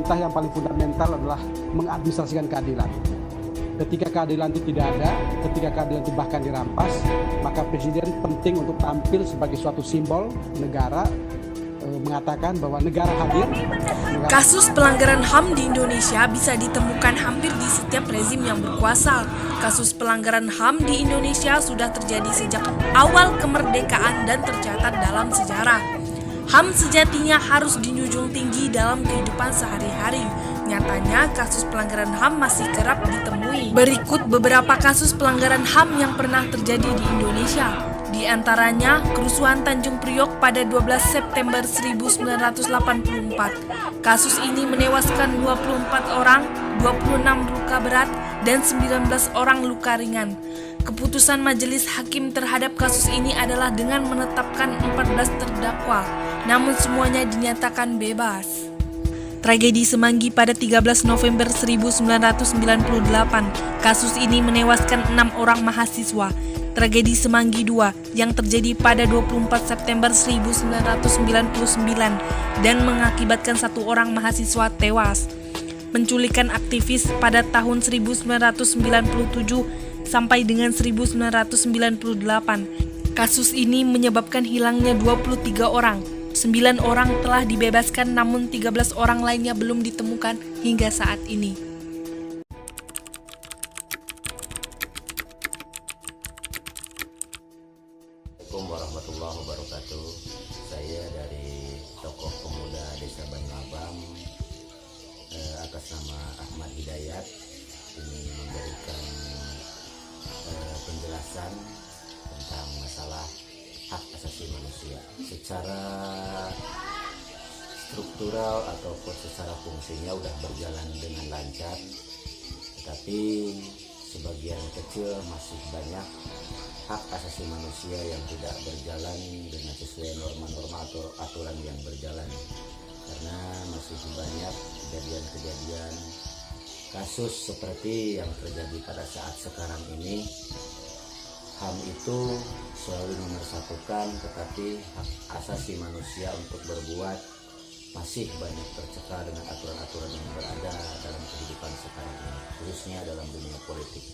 pemerintah yang paling fundamental adalah mengadministrasikan keadilan. Ketika keadilan itu tidak ada, ketika keadilan itu bahkan dirampas, maka presiden penting untuk tampil sebagai suatu simbol negara, mengatakan bahwa negara hadir. Kasus pelanggaran HAM di Indonesia bisa ditemukan hampir di setiap rezim yang berkuasa. Kasus pelanggaran HAM di Indonesia sudah terjadi sejak awal kemerdekaan dan tercatat dalam sejarah. HAM sejatinya harus dijunjung tinggi dalam kehidupan sehari-hari. Nyatanya, kasus pelanggaran HAM masih kerap ditemui. Berikut beberapa kasus pelanggaran HAM yang pernah terjadi di Indonesia. Di antaranya, kerusuhan Tanjung Priok pada 12 September 1984. Kasus ini menewaskan 24 orang, 26 luka berat, dan 19 orang luka ringan. Keputusan majelis hakim terhadap kasus ini adalah dengan menetapkan 14 terdakwa, namun semuanya dinyatakan bebas. Tragedi Semanggi pada 13 November 1998. Kasus ini menewaskan 6 orang mahasiswa. Tragedi Semanggi II yang terjadi pada 24 September 1999 dan mengakibatkan 1 orang mahasiswa tewas. Penculikan aktivis pada tahun 1997 sampai dengan 1998. Kasus ini menyebabkan hilangnya 23 orang. 9 orang telah dibebaskan, namun 13 orang lainnya belum ditemukan hingga saat ini. Assalamualaikum warahmatullahi wabarakatuh. Saya dari tokoh pemuda Desa Banyu atas nama Ahmad Hidayat ini memberikan penjelasan tentang masalah hak asasi manusia secara struktural ataupun secara fungsinya sudah berjalan dengan lancar, tetapi sebagian kecil masih banyak hak asasi manusia yang tidak berjalan dengan sesuai norma-norma atau aturan yang berjalan, karena masih banyak kejadian-kejadian kasus seperti yang terjadi pada saat sekarang ini. HAM itu selalu memersatukan, tetapi hak asasi manusia untuk berbuat masih banyak tercekal dengan aturan-aturan yang berada dalam kehidupan sekarang ini, khususnya dalam dunia politik.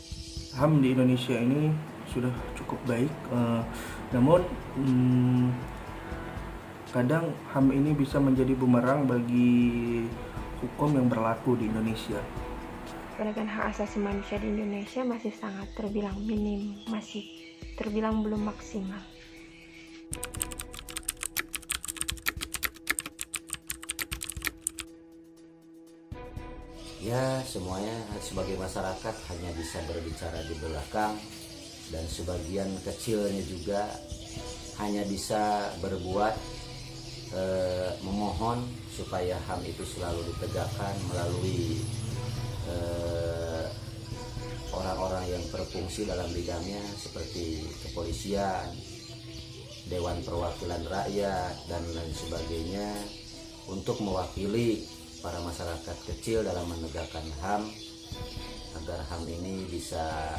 HAM di Indonesia ini sudah cukup baik, namun kadang HAM ini bisa menjadi bumerang bagi hukum yang berlaku di Indonesia. Penegakan hak asasi manusia di Indonesia masih sangat terbilang minim, masih terbilang belum maksimal. Ya, semuanya sebagai masyarakat hanya bisa berbicara di belakang, dan sebagian kecilnya juga hanya bisa berbuat memohon supaya HAM itu selalu ditegakkan melalui orang-orang yang berfungsi dalam bidangnya seperti kepolisian, Dewan Perwakilan Rakyat, dan lain sebagainya, untuk mewakili para masyarakat kecil dalam menegakkan HAM agar HAM ini bisa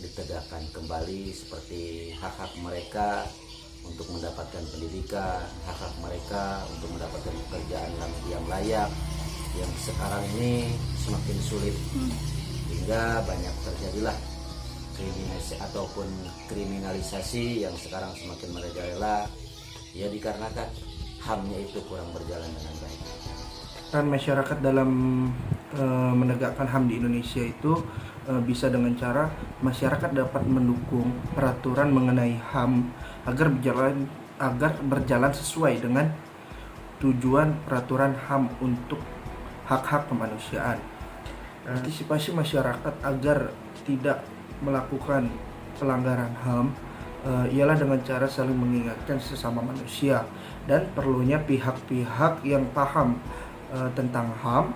ditegakkan kembali seperti hak-hak mereka untuk mendapatkan pendidikan, hak-hak mereka untuk mendapatkan pekerjaan yang layak, yang sekarang ini semakin sulit, hingga banyak terjadilah kriminalisasi yang sekarang semakin merajalela, ya dikarenakan HAM-nya itu kurang berjalan dengan baik. Peran masyarakat dalam menegakkan HAM di Indonesia itu bisa dengan cara masyarakat dapat mendukung peraturan mengenai HAM agar berjalan sesuai dengan tujuan peraturan HAM untuk hak-hak kemanusiaan. Antisipasi masyarakat agar tidak melakukan pelanggaran HAM ialah dengan cara saling mengingatkan sesama manusia, dan perlunya pihak-pihak yang paham tentang HAM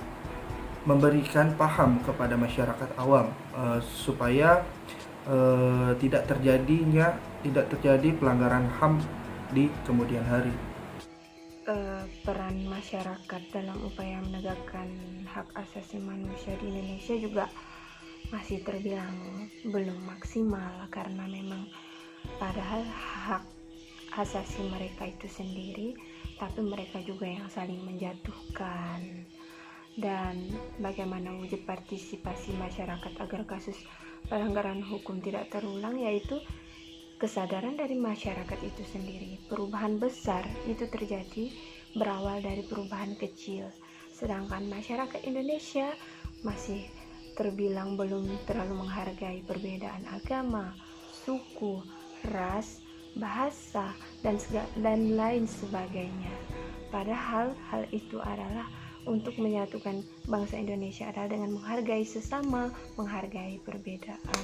memberikan paham kepada masyarakat awam supaya tidak terjadi pelanggaran HAM di kemudian hari. Peran masyarakat dalam upaya menegakkan hak asasi manusia di Indonesia juga masih terbilang belum maksimal, karena memang padahal hak asasi mereka itu sendiri, tapi mereka juga yang saling menjatuhkan Dan bagaimana wujud partisipasi masyarakat agar kasus pelanggaran hukum tidak terulang, yaitu kesadaran dari masyarakat itu sendiri. Perubahan besar itu terjadi berawal dari perubahan kecil, sedangkan masyarakat Indonesia masih terbilang belum terlalu menghargai perbedaan agama, suku, ras, bahasa, dan lain sebagainya. Padahal hal itu adalah untuk menyatukan bangsa Indonesia adalah dengan menghargai sesama, menghargai perbedaan,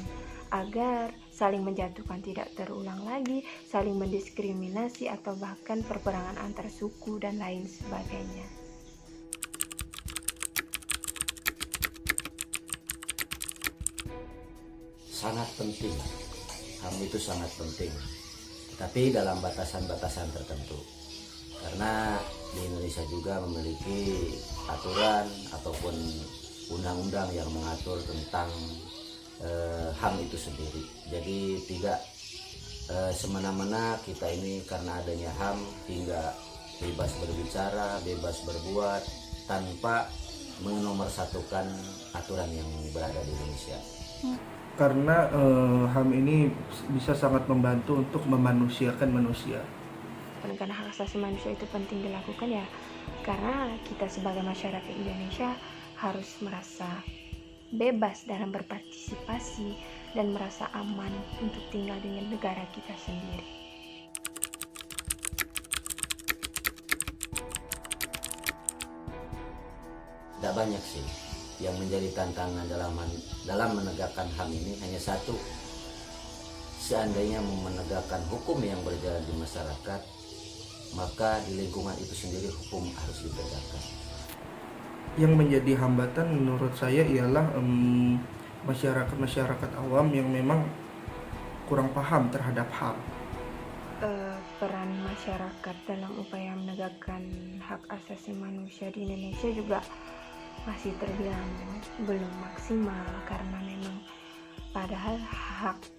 agar saling menjatuhkan tidak terulang lagi, saling mendiskriminasi atau bahkan perperangan antar suku dan lain sebagainya. Sangat penting, HAM itu sangat penting, tetapi dalam batasan-batasan tertentu. Karena di Indonesia juga memiliki aturan ataupun undang-undang yang mengatur tentang HAM itu sendiri. Jadi tidak semena-mena kita ini karena adanya HAM hingga bebas berbicara, bebas berbuat tanpa menomorsatukan aturan yang berada di Indonesia. Karena HAM ini bisa sangat membantu untuk memanusiakan manusia. Karena hak asasi manusia itu penting dilakukan ya, karena kita sebagai masyarakat Indonesia harus merasa bebas dalam berpartisipasi dan merasa aman untuk tinggal dengan negara kita sendiri. Tidak banyak sih yang menjadi tantangan dalam menegakkan HAM ini, hanya satu. Seandainya mau menegakkan hukum yang berjalan di masyarakat, maka di lingkungan itu sendiri hukum harus ditegakkan. Yang menjadi hambatan menurut saya ialah masyarakat awam yang memang kurang paham terhadap HAM. Peran masyarakat dalam upaya menegakkan hak asasi manusia di Indonesia juga masih terbilang belum maksimal, karena memang padahal hak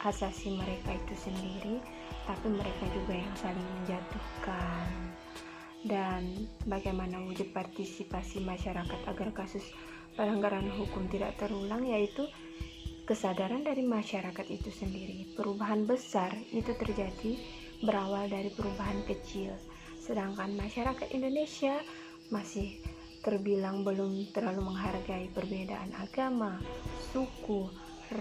asasi mereka itu sendiri, tapi mereka juga yang saling menjatuhkan. Dan bagaimana wujud partisipasi masyarakat agar kasus pelanggaran hukum tidak terulang, yaitu kesadaran dari masyarakat itu sendiri. Perubahan besar itu terjadi berawal dari perubahan kecil, sedangkan masyarakat Indonesia masih terbilang belum terlalu menghargai perbedaan agama, suku,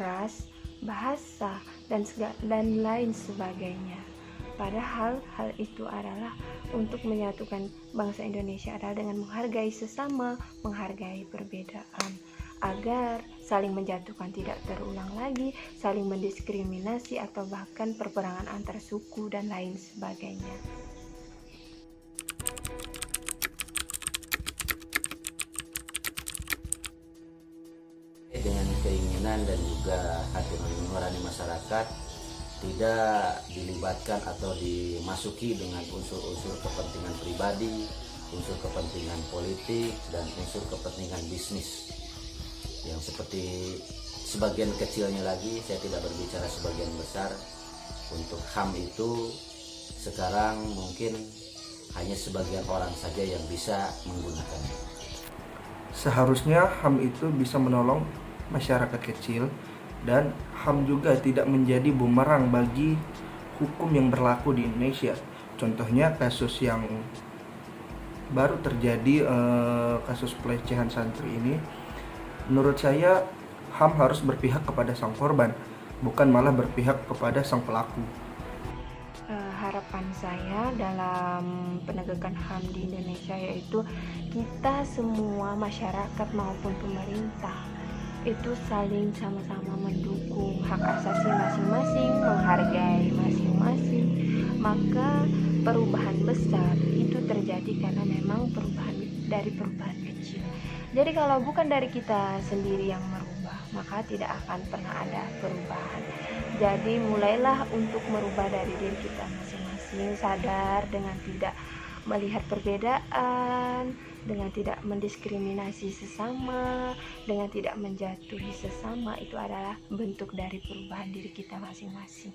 ras, bahasa, dan lain sebagainya. Padahal hal itu adalah untuk menyatukan bangsa Indonesia adalah dengan menghargai sesama, menghargai perbedaan, agar saling menjatuhkan tidak terulang lagi, saling mendiskriminasi atau bahkan perperangan antar suku dan lain sebagainya. Dengan keinginan dan juga hati nurani masyarakat tidak dilibatkan atau dimasuki dengan unsur-unsur kepentingan pribadi, unsur kepentingan politik, dan unsur kepentingan bisnis yang seperti sebagian kecilnya lagi. Saya tidak berbicara sebagian besar. Untuk HAM itu sekarang mungkin hanya sebagian orang saja yang bisa menggunakannya. Seharusnya HAM itu bisa menolong masyarakat kecil, dan HAM juga tidak menjadi bumerang bagi hukum yang berlaku di Indonesia. Contohnya kasus yang baru terjadi, kasus pelecehan santri ini, menurut saya HAM harus berpihak kepada sang korban, bukan malah berpihak kepada sang pelaku. Harapan saya dalam penegakan HAM di Indonesia yaitu kita semua, masyarakat maupun pemerintah, itu saling sama-sama mendukung hak asasi masing-masing, menghargai masing-masing. Maka perubahan besar itu terjadi karena memang perubahan kecil. Jadi kalau bukan dari kita sendiri yang merubah, maka tidak akan pernah ada perubahan. Jadi mulailah untuk merubah dari diri kita masing-masing, sadar dengan tidak melihat perbedaan, dengan tidak mendiskriminasi sesama, dengan tidak menjatuhi sesama. Itu adalah bentuk dari perubahan diri kita masing-masing.